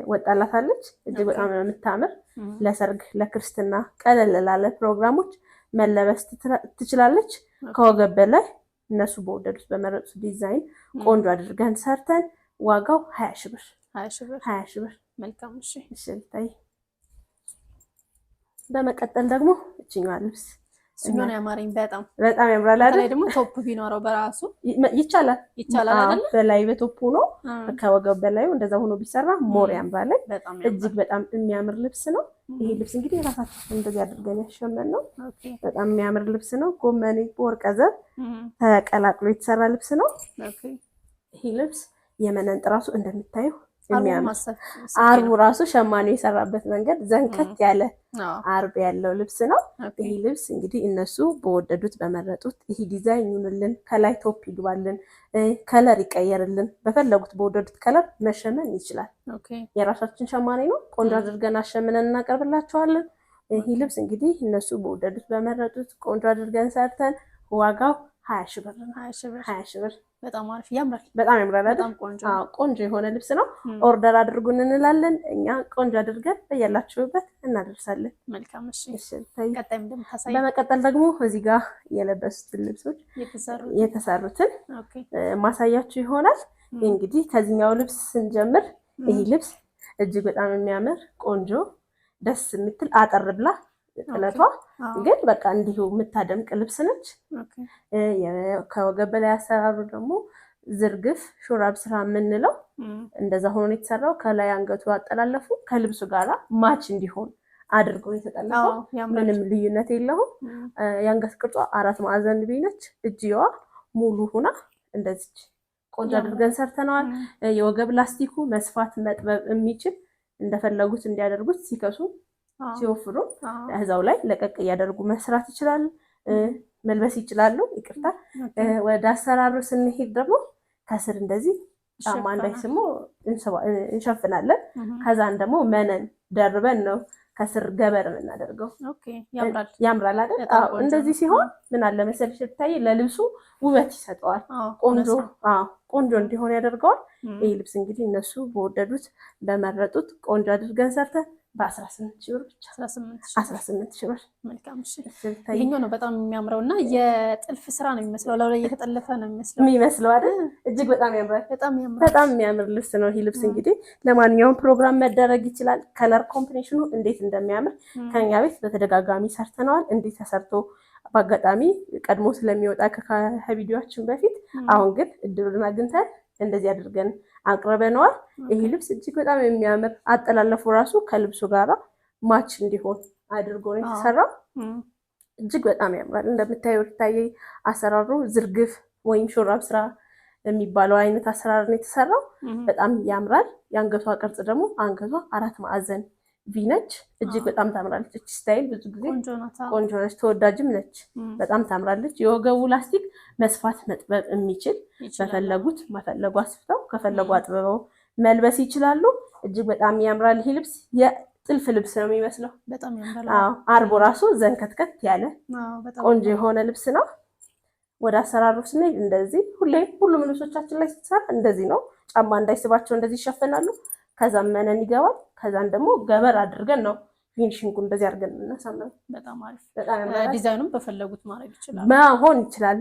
ወጣላታለች። እጅግ በጣም ነው የምታምር። ለሰርግ፣ ለክርስትና ቀለል ላለ ፕሮግራሞች መለበስ ትችላለች። ከወገብ በላይ እነሱ በወደዱት በመረጡት ዲዛይን ቆንጆ አድርገን ሰርተን ዋጋው 20,000 ብር። መልካም እሺ። ታይ በመቀጠል ደግሞ እችኛዋ ልብስ እኛን ያማረኝ በጣም ያምራል አይደል? ደግሞ ቶፕ ቢኖረው በራሱ ይቻላል አይደል? በላይ በቶፕ ሆኖ ከወገብ በላይ እንደዛ ሆኖ ቢሰራ ሞር ያምራል። እጅግ በጣም የሚያምር ልብስ ነው። ይሄ ልብስ እንግዲህ ራሳችን እንደዚህ አድርገን ያሸመን ነው። በጣም የሚያምር ልብስ ነው። ጎመኔ በወርቀ ዘብ ተቀላቅሎ የተሰራ ልብስ ነው። ይሄ ልብስ የመነን ጥራሱ እንደምታዩ የሚያምር አርቡ ራሱ ሸማኔው የሰራበት መንገድ ዘንከት ያለ አርብ ያለው ልብስ ነው። ይህ ልብስ እንግዲህ እነሱ በወደዱት በመረጡት ይሄ ዲዛይን ይሁንልን፣ ከላይ ቶፕ ይግባልን፣ ከለር ይቀየርልን፣ በፈለጉት በወደዱት ከለር መሸመን ይችላል። የራሳችን ሸማኔ ነው። ቆንጆ አድርገን አሸምነን እናቀርብላቸዋለን። ይህ ልብስ እንግዲህ እነሱ በወደዱት በመረጡት ቆንጆ አድርገን ሰርተን ዋጋው 20 ሺህ ብር ነው። 20 ሺህ ብር በጣም አሪፍ ያምራል። በጣም ያምራል። በጣም ቆንጆ የሆነ ልብስ ነው። ኦርደር አድርጉን እንላለን። እኛ ቆንጆ አድርገን በያላችሁበት እናደርሳለን። መልካም። እሺ ቀጣይም እንደምታሳይ በመቀጠል ደግሞ እዚህ ጋር የለበሱትን ልብሶች የተሰሩትን ማሳያችሁ ይሆናል። እንግዲህ ከዚህኛው ልብስ ስንጀምር ይህ ልብስ እጅግ በጣም የሚያምር ቆንጆ ደስ የምትል አጠር ብላ ጥለቷ ግን በቃ እንዲሁ የምታደምቅ ልብስ ነች። ከወገብ በላይ አሰራሩ ደግሞ ዝርግፍ ሹራብ ስራ የምንለው እንደዛ ሆኖ የተሰራው። ከላይ አንገቱ አጠላለፉ ከልብሱ ጋራ ማች እንዲሆን አድርጎ የተጠለፈው ምንም ልዩነት የለውም። የአንገት ቅርጿ 4 ማዕዘን ነች። እጅዋ ሙሉ ሁና እንደዚች ቆንጆ አድርገን ሰርተነዋል። የወገብ ላስቲኩ መስፋት መጥበብ የሚችል እንደፈለጉት እንዲያደርጉት ሲከሱ ሲወፍሩ እዛው ላይ ለቀቅ እያደረጉ መስራት ይችላሉ፣ መልበስ ይችላሉ። ይቅርታ። ወደ አሰራሩ ስንሄድ ደግሞ ከስር እንደዚህ ጫማ እንዳይስሙ እንሸፍናለን። ከዛን ደግሞ መነን ደርበን ነው ከስር ገበር የምናደርገው። ያምራል አይደል? እንደዚህ ሲሆን ምን አለ መሰለሽ ስታይ ለልብሱ ውበት ይሰጠዋል። ቆንጆ እንዲሆን ያደርገዋል። ይህ ልብስ እንግዲህ እነሱ በወደዱት በመረጡት ቆንጆ አድርገን ሰርተን በ18 ሺህ ብር ብቻ 18 ሺህ ብር። መልካም። እሺ ይሄኛው ነው በጣም የሚያምረው እና የጥልፍ ስራ ነው የሚመስለው። ላው ላይ የተጠለፈ ነው የሚመስለው አይደል? እጅግ በጣም ያምራል። በጣም የሚያምር ልብስ ነው። ይሄ ልብስ እንግዲህ ለማንኛውም ፕሮግራም መደረግ ይችላል። ከለር ኮምቢኔሽኑ እንዴት እንደሚያምር ከኛ ቤት በተደጋጋሚ ሰርተነዋል። እንዴት ተሰርቶ በአጋጣሚ ቀድሞ ስለሚወጣ ከቪዲዮአችን በፊት አሁን ግን እድሉን አግኝተን እንደዚህ አድርገን አቅርበነዋል። ይሄ ልብስ እጅግ በጣም የሚያምር አጠላለፉ ራሱ ከልብሱ ጋራ ማች እንዲሆን አድርጎ ነው የተሰራው። እጅግ በጣም ያምራል። እንደምታየው ይታየ አሰራሩ ዝርግፍ ወይም ሹራብ ስራ የሚባለው አይነት አሰራር ነው የተሰራው። በጣም ያምራል። የአንገቷ ቅርጽ ደግሞ አንገቷ 4 ማዕዘን ቪ ነች። እጅግ በጣም ታምራለች። እቺ ስታይል ብዙ ጊዜ ቆንጆ ነች፣ ተወዳጅም ነች። በጣም ታምራለች። የወገቡ ላስቲክ መስፋት መጥበብ የሚችል በፈለጉት መፈለጉ አስፍተው ከፈለጉ አጥበበው መልበስ ይችላሉ። እጅግ በጣም ያምራል። ይሄ ልብስ የጥልፍ ልብስ ነው የሚመስለው። በጣም ያምራል። አርቦ ራሱ ዘንከትከት ያለ ቆንጆ የሆነ ልብስ ነው። ወደ አሰራሩ ስንሄድ እንደዚህ ሁሉም ልብሶቻችን ላይ ስትሰራ እንደዚህ ነው። ጫማ እንዳይስባቸው እንደዚህ ይሸፈናሉ። ከዛም መነን ይገባል። ከዛን ደግሞ ገበር አድርገን ነው ፊኒሺንጉ እንደዚህ አድርገን እናሳምረው። በጣም አሪፍ። ዲዛይኑም በፈለጉት ማድረግ ይችላል መሆን ይችላል።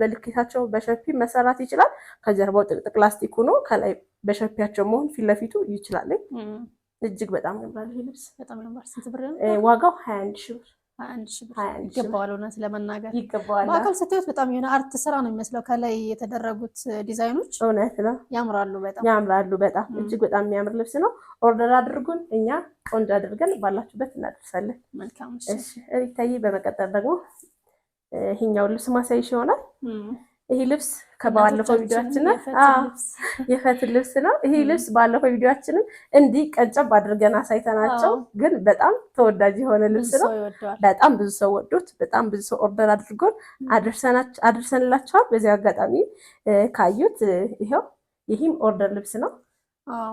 በልኬታቸው በሸፒ መሰራት ይችላል። ከጀርባው ጥቅጥቅ ላስቲክ ሆኖ ከላይ በሸፒያቸው መሆን ፊት ለፊቱ ይችላል። እጅግ በጣም ያምራል ይሄ ልብስ። በጣም ያምራል። ስንት ብር ነው ዋጋው? 21 ሺህ ብር። 21 ሺህ ብር ይገባዋል። እውነት ለመናገር ይገባዋል። በአካል ስትዩት በጣም የሆነ አርት ስራ ነው የሚመስለው። ከላይ የተደረጉት ዲዛይኖች እውነት ነው ያምራሉ። በጣም ያምራሉ። በጣም እጅግ በጣም የሚያምር ልብስ ነው። ኦርደር አድርጉን፣ እኛ ቆንጆ አድርገን ባላችሁበት እናደርሳለን። መልካም። እሺ ይታይ። በመቀጠል ደግሞ ይሄኛው ልብስ ማሳይሽ ይሆናል። ይሄ ልብስ ከባለፈው ቪዲዮአችን የፈትል ልብስ ነው። ይሄ ልብስ ባለፈው ቪዲዮአችንን እንዲህ ቀንጨብ አድርገን አሳይተናቸው ግን በጣም ተወዳጅ የሆነ ልብስ ነው። በጣም ብዙ ሰው ወዶት በጣም ብዙ ሰው ኦርደር አድርጎን አድርሰንላቸዋል። በዚህ አጋጣሚ ካዩት ይሄም ኦርደር ልብስ ነው።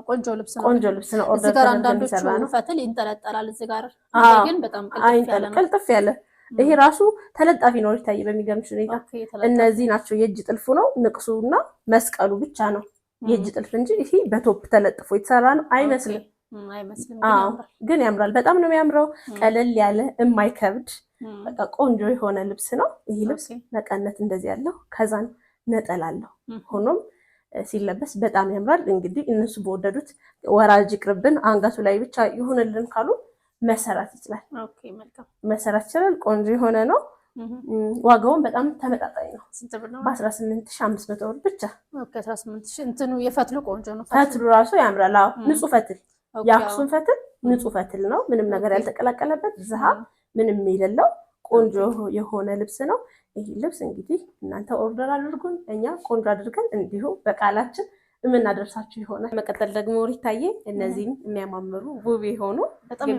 ቆንጆ ልብስ ነው። ኦርደር ጋር አንዳንዶቹ ፈትል ይንጠለጠላል። እዚህ ጋር ግን በጣም ቅልጥፍ ያለ ይሄ ራሱ ተለጣፊ ነው ይታይ። በሚገርምሽ ሁኔታ እነዚህ ናቸው የእጅ ጥልፉ ነው። ንቅሱና መስቀሉ ብቻ ነው የእጅ ጥልፍ እንጂ ይሄ በቶፕ ተለጥፎ የተሰራ ነው አይመስልም። ግን ያምራል። በጣም ነው የሚያምረው። ቀለል ያለ የማይከብድ በቃ ቆንጆ የሆነ ልብስ ነው። ይሄ ልብስ መቀነት እንደዚህ ያለው ከዛን ነጠላለው ሆኖም ሲለበስ በጣም ያምራል። እንግዲህ እነሱ በወደዱት ወራጅ ይቅርብን አንገቱ ላይ ብቻ ይሁንልን ካሉ መሰራት ይችላል። መሰራት ይችላል። ቆንጆ የሆነ ነው። ዋጋውን በጣም ተመጣጣኝ ነው። በ18500 ብር ብቻ። 18000 እንትኑ የፈትሉ ቆንጆ ነው። ፈትሉ ራሱ ያምራል። ንጹህ ፈትል፣ የአክሱም ፈትል ንጹህ ፈትል ነው። ምንም ነገር ያልተቀላቀለበት ዝሃ ምንም የሌለው ቆንጆ የሆነ ልብስ ነው። ይህ ልብስ እንግዲህ እናንተ ኦርደር አድርጉን፣ እኛ ቆንጆ አድርገን እንዲሁ በቃላችን የምናደርሳችሁ ይሆናል። መቀጠል ደግሞ ሪታዬ እነዚህም የሚያማምሩ ውብ የሆኑ በጣም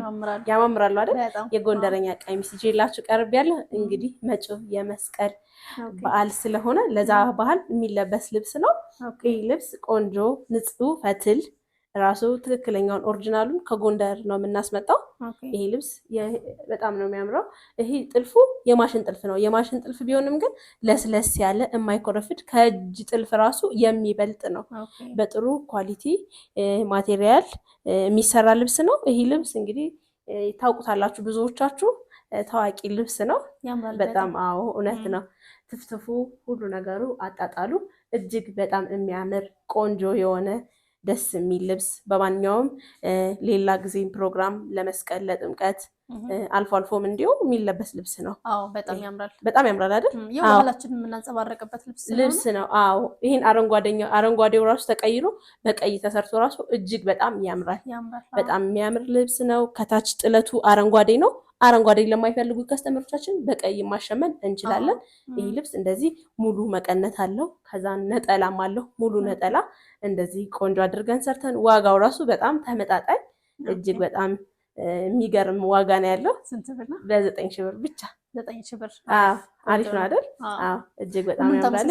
ያማምራሉ አይደል? የጎንደረኛ ቀሚስ ይዤላችሁ ቀርቤያለሁ። እንግዲህ መጪው የመስቀል በዓል ስለሆነ ለዛ ባህል የሚለበስ ልብስ ነው። ይህ ልብስ ቆንጆ ንጹህ ፈትል ራሱ ትክክለኛውን ኦሪጂናሉን ከጎንደር ነው የምናስመጣው። ይሄ ልብስ በጣም ነው የሚያምረው። ይሄ ጥልፉ የማሽን ጥልፍ ነው። የማሽን ጥልፍ ቢሆንም ግን ለስለስ ያለ የማይኮረፍድ ከእጅ ጥልፍ ራሱ የሚበልጥ ነው። በጥሩ ኳሊቲ ማቴሪያል የሚሰራ ልብስ ነው። ይሄ ልብስ እንግዲህ ታውቁታላችሁ፣ ብዙዎቻችሁ ታዋቂ ልብስ ነው። በጣም አዎ፣ እውነት ነው። ትፍትፉ ሁሉ ነገሩ አጣጣሉ እጅግ በጣም የሚያምር ቆንጆ የሆነ ደስ የሚል ልብስ በማንኛውም ሌላ ጊዜም ፕሮግራም ለመስቀል ለጥምቀት አልፎ አልፎም እንዲሁ የሚለበስ ልብስ ነው። አዎ በጣም ያምራል። በጣም ያምራል አይደል? የባህላችንን የምናንጸባረቅበት ልብስ ነው። አዎ ይሄን አረንጓዴው ራሱ ተቀይሮ በቀይ ተሰርቶ ራሱ እጅግ በጣም ያምራል። በጣም የሚያምር ልብስ ነው። ከታች ጥለቱ አረንጓዴ ነው። አረንጓዴ ለማይፈልጉ ከስተመሮቻችን በቀይ ማሸመን እንችላለን። ይህ ልብስ እንደዚህ ሙሉ መቀነት አለው። ከዛ ነጠላም አለው። ሙሉ ነጠላ እንደዚህ ቆንጆ አድርገን ሰርተን ዋጋው ራሱ በጣም ተመጣጣኝ እጅግ በጣም የሚገርም ዋጋ ነው ያለው። ስንት ብር ነው? በ9,000 ብር ብቻ። 9,000 ብር። አሪፍ ነው አይደል? እጅግ በጣም ያምራል።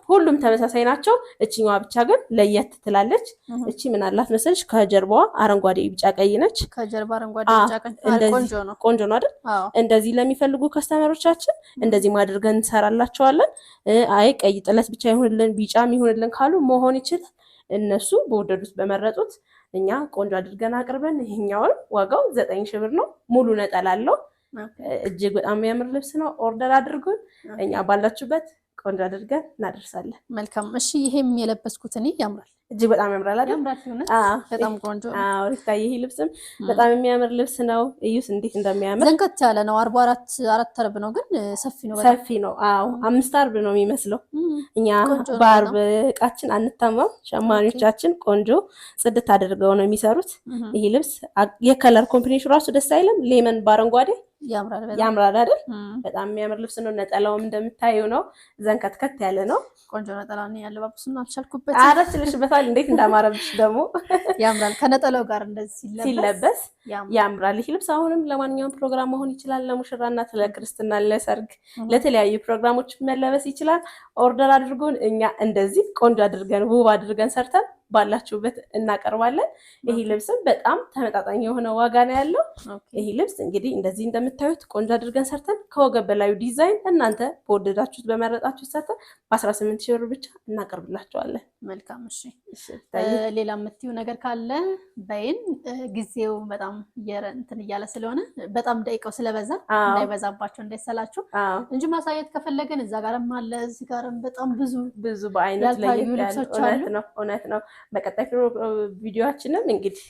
ሁሉም ተመሳሳይ ናቸው። እችኛዋ ብቻ ግን ለየት ትላለች። እቺ ምን አላት መሰለሽ? ከጀርባዋ አረንጓዴ ቢጫ ቀይ ነች። ከጀርባ አረንጓዴ ቢጫ ቀይ ቆንጆ ነው አይደል? እንደዚህ ለሚፈልጉ ከስተመሮቻችን እንደዚህ ማድርገን እንሰራላቸዋለን። አይ ቀይ ጥለት ብቻ ይሁንልን ቢጫም ይሁንልን ካሉ መሆን ይችላል። እነሱ በወደዱት በመረጡት እኛ ቆንጆ አድርገን አቅርበን ይሄኛውን ዋጋው 9,000 ብር ነው። ሙሉ ነጠላ አለው። እጅግ በጣም የሚያምር ልብስ ነው። ኦርደር አድርጉን፣ እኛ ባላችሁበት ቆንጆ አድርገን እናደርሳለን። መልካም። እሺ ይሄም የለበስኩት እኔ ያምራል፣ እጅግ በጣም ያምራል አይደል? በጣም ቆንጆ። አዎ ሪታዬ፣ ይሄ ልብስም በጣም የሚያምር ልብስ ነው። እዩስ እንዴት እንደሚያምር። ዘንከት ያለ ነው። 44 አርብ ነው ግን ሰፊ ነው፣ በጣም ሰፊ ነው። አዎ 5 አርብ ነው የሚመስለው። እኛ በአርብ እቃችን አንታማም። ሸማኔዎቻችን ቆንጆ ጽድት አድርገው ነው የሚሰሩት። ይሄ ልብስ የከለር ኮምቢኔሽኑ ራሱ ደስ አይልም? ሌመን በአረንጓዴ ያምራል አይደል? በጣም የሚያምር ልብስ ነው። ነጠላውም እንደምታየው ነው። ዘንከትከት ያለ ነው። ቆንጆ ነጠላ ነው። ያለባብሱን አልቻልኩበት። አረች ልሽበታል። እንዴት እንዳማረብሽ ደግሞ ያምራል። ከነጠላው ጋር እንደዚህ ሲለበስ ያምራል። ይህ ልብስ አሁንም ለማንኛውም ፕሮግራም መሆን ይችላል። ለሙሽራና ለክርስትና፣ ለሰርግ፣ ለተለያዩ ፕሮግራሞች መለበስ ይችላል። ኦርደር አድርጉን። እኛ እንደዚህ ቆንጆ አድርገን ውብ አድርገን ሰርተን ባላችሁበት እናቀርባለን። ይህ ልብስም በጣም ተመጣጣኝ የሆነ ዋጋ ነው ያለው። ይህ ልብስ እንግዲህ እንደዚህ እንደምታዩት ቆንጆ አድርገን ሰርተን ከወገብ በላዩ ዲዛይን እናንተ በወደዳችሁት በመረጣችሁት ሰርተን በ18,000 ብር ብቻ እናቀርብላቸዋለን። መልካም። እሺ ሌላ የምትዩ ነገር ካለ በይን። ጊዜው በጣም እንትን እያለ ስለሆነ በጣም ደቂቃው ስለበዛ እንዳይበዛባቸው እንዳይሰላችሁ እንጂ ማሳየት ከፈለገን እዛ ጋርም አለ እዚህ ጋርም በጣም ብዙ በአይነት ልብሶች አሉ። እውነት ነው። በቀጣይ ቪዲዮአችንም እንግዲህ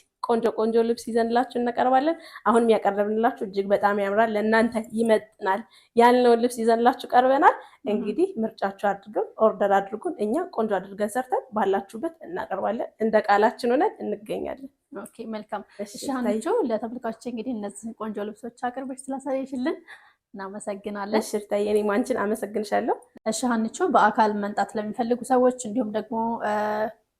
ቆንጆ ልብስ ይዘንላችሁ እናቀርባለን። አሁንም ያቀረብንላችሁ እጅግ በጣም ያምራል፣ ለእናንተ ይመጥናል ያልነውን ልብስ ይዘንላችሁ ቀርበናል። እንግዲህ ምርጫችሁ አድርገን ኦርደር አድርጉን። እኛ ቆንጆ አድርገን ሰርተን ባላችሁበት እናቀርባለን። እንደ ቃላችን ሆነን እንገኛለን። ኦኬ መልካም። እሺ ሀኒቾ፣ ለተመልካቾች እንግዲህ እነዚህ ቆንጆ ልብሶች አቅርበሽ ስላሳየሽልን እናመሰግናለን። እሺ ሪታዬ፣ እኔም አንቺን አመሰግንሻለሁ። እሺ ሀኒቾ፣ በአካል መምጣት ለሚፈልጉ ሰዎች እንዲሁም ደግሞ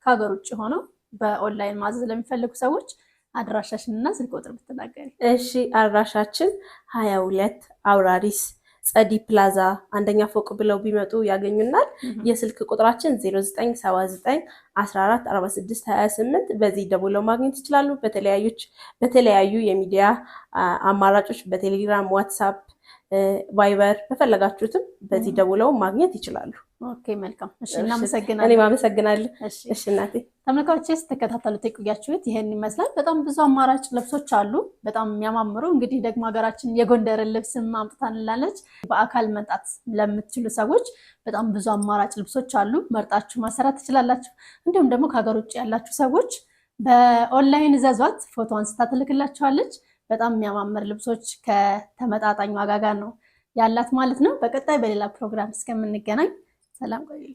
ከሀገር ውጭ ሆነው በኦንላይን ማዘዝ ለሚፈልጉ ሰዎች አድራሻሽን እና ስልክ ቁጥር ብትናገሪ። እሺ አድራሻችን 22 አውራሪስ ጸዲ ፕላዛ አንደኛ ፎቅ ብለው ቢመጡ ያገኙናል። የስልክ ቁጥራችን 0979 14 46 28 በዚህ ደውለው ማግኘት ይችላሉ። በተለያዩ የሚዲያ አማራጮች በቴሌግራም፣ ዋትሳፕ፣ ቫይበር በፈለጋችሁትም በዚህ ደውለው ማግኘት ይችላሉ። ኦኬ መልካም። እሺ እናመሰግናለን። እኔም አመሰግናለሁ። እሺ እናቴ። ተመልካቾች ስትከታተሉት የቆያችሁት ይሄን ይመስላል። በጣም ብዙ አማራጭ ልብሶች አሉ፣ በጣም የሚያማምሩ። እንግዲህ ደግሞ ሀገራችን የጎንደርን ልብስም አምጥታንላለች። በአካል መምጣት ለምትችሉ ሰዎች በጣም ብዙ አማራጭ ልብሶች አሉ፣ መርጣችሁ ማሰራት ትችላላችሁ። እንዲሁም ደግሞ ከሀገር ውጭ ያላችሁ ሰዎች በኦንላይን ዘዟት፣ ፎቶ አንስታ ትልክላችኋለች። በጣም የሚያማምር ልብሶች ከተመጣጣኝ ዋጋ ጋር ነው ያላት ማለት ነው። በቀጣይ በሌላ ፕሮግራም እስከምንገናኝ ሰላም ቆዩልኝ።